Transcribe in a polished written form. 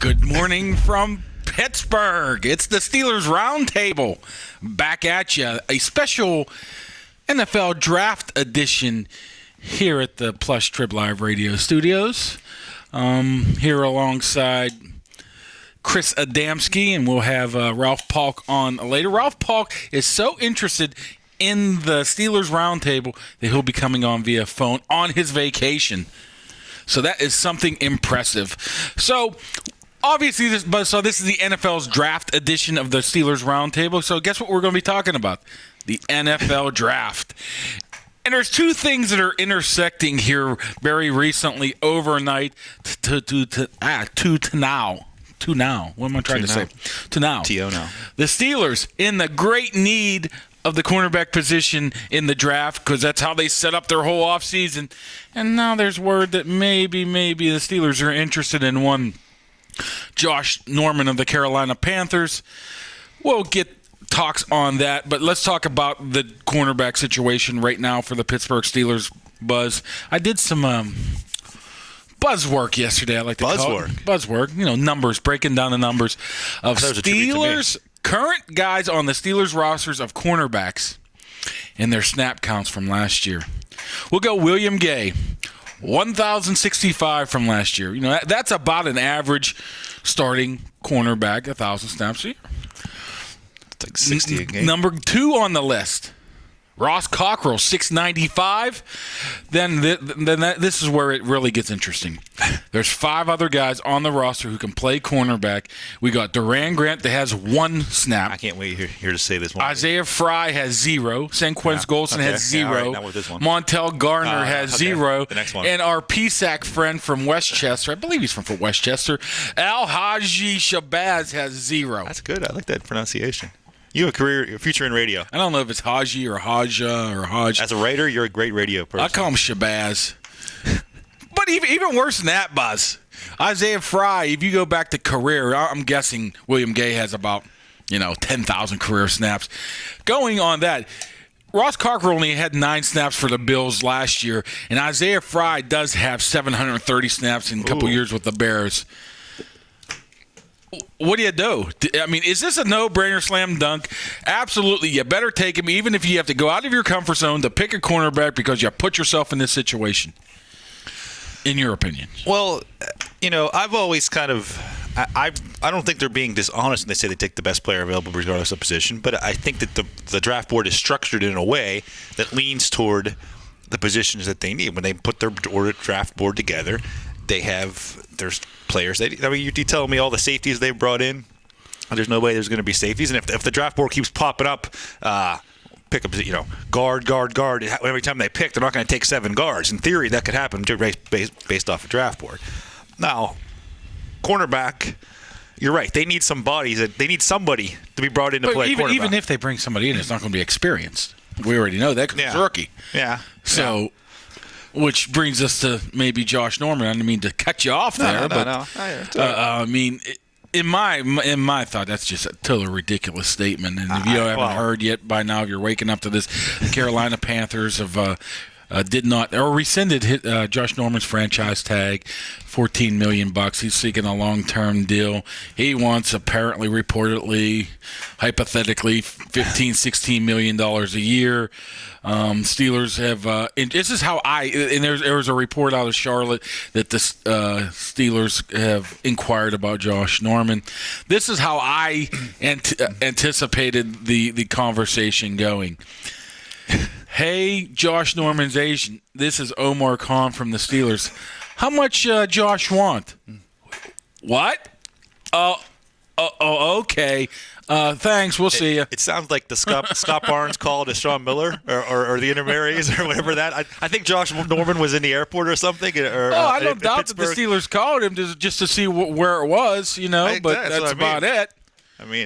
Good morning from Pittsburgh. It's the Steelers Roundtable. Back at you. A special NFL Draft edition here at the Plush Trib Live Radio Studios. Here alongside Chris Adamski, and we'll have Ralph Polk on later. Ralph Polk is so interested in the Steelers Roundtable that he'll be coming on via phone on his vacation. So that is something impressive. So obviously, this is the NFL's draft edition of the Steelers Roundtable. So guess what we're going to be talking about? The NFL Draft. And there's two things that are intersecting here very recently, overnight, to now. What am I trying to say? To now. T-O now. The Steelers in the great need of the cornerback position in the draft, because that's how they set up their whole offseason. And now there's word that maybe the Steelers are interested in one Josh Norman of the Carolina Panthers. We'll get talks on that, but let's talk about the cornerback situation right now for the Pittsburgh Steelers. Buzz. I did some buzzwork yesterday. I like to call it buzzwork. You know, numbers, breaking down the numbers of Steelers current guys on the Steelers rosters of cornerbacks and their snap counts from last year. We'll go William Gay, 1,065 from last year. You know, that's about an average starting cornerback, 1,000 snaps a year. It's like 60 a game. Number 2 on the list, Ross Cockrell, 695. Then this is where it really gets interesting. There's 5 other guys on the roster who can play cornerback. We got Duran Grant that has 1 snap. I can't wait here to say this one. Isaiah Fry has 0. Senquez Golson has 0. All right, not with this one. Montel Garner has 0. The next one. And our PSAC friend from Westchester, I believe he's from Westchester, Al-Haji Shabazz has 0. That's good. I like that pronunciation. You have a future in radio. I don't know if it's Haji or Haja or Haj. As a writer, you're a great radio person. I call him Shabazz. But even worse than that, Buzz, Isaiah Fry, if you go back to career, I'm guessing William Gay has about, 10,000 career snaps. Going on that, Ross Cockrell only had 9 snaps for the Bills last year, and Isaiah Fry does have 730 snaps in a couple years with the Bears. What do you do? I mean, is this a no-brainer slam dunk? Absolutely. You better take him, even if you have to go out of your comfort zone to pick a cornerback because you put yourself in this situation, in your opinion. Well, I've always kind of – I don't think they're being dishonest when they say they take the best player available regardless of position, but I think that the draft board is structured in a way that leans toward the positions that they need. When they put their draft board together, there's players. You telling me all the safeties they brought in? There's no way there's going to be safeties. And if the draft board keeps popping up, pick up, guard. Every time they pick, they're not going to take 7 guards. In theory, that could happen based off a draft board. Now, cornerback, you're right. They need some bodies. They need somebody to be brought in to play cornerback. Even if they bring somebody in, it's not going to be experienced. We already know that because it's a rookie. Yeah. So. Yeah. Which brings us to maybe Josh Norman. I didn't mean to cut you off there, but I mean, in my thought, that's just a totally ridiculous statement. And if you haven't heard yet by now, if you're waking up to this, the Carolina Panthers have did not or rescinded Josh Norman's franchise tag, $14 million. He's seeking a long-term deal. He wants reportedly, hypothetically, $15-16 million a year. Steelers have this is how there was a report out of Charlotte that the Steelers have inquired about Josh Norman. This is how I anticipated the conversation going. Hey, Josh Norman's agent, this is Omar Khan from the Steelers. How much Josh want? What? Okay. Thanks. We'll see you. It sounds like the Scott Barnes call to Sean Miller or the intermediaries or whatever that. I think Josh Norman was in the airport or something. I don't doubt that the Steelers called him just to see where it was, but that's about it. I mean.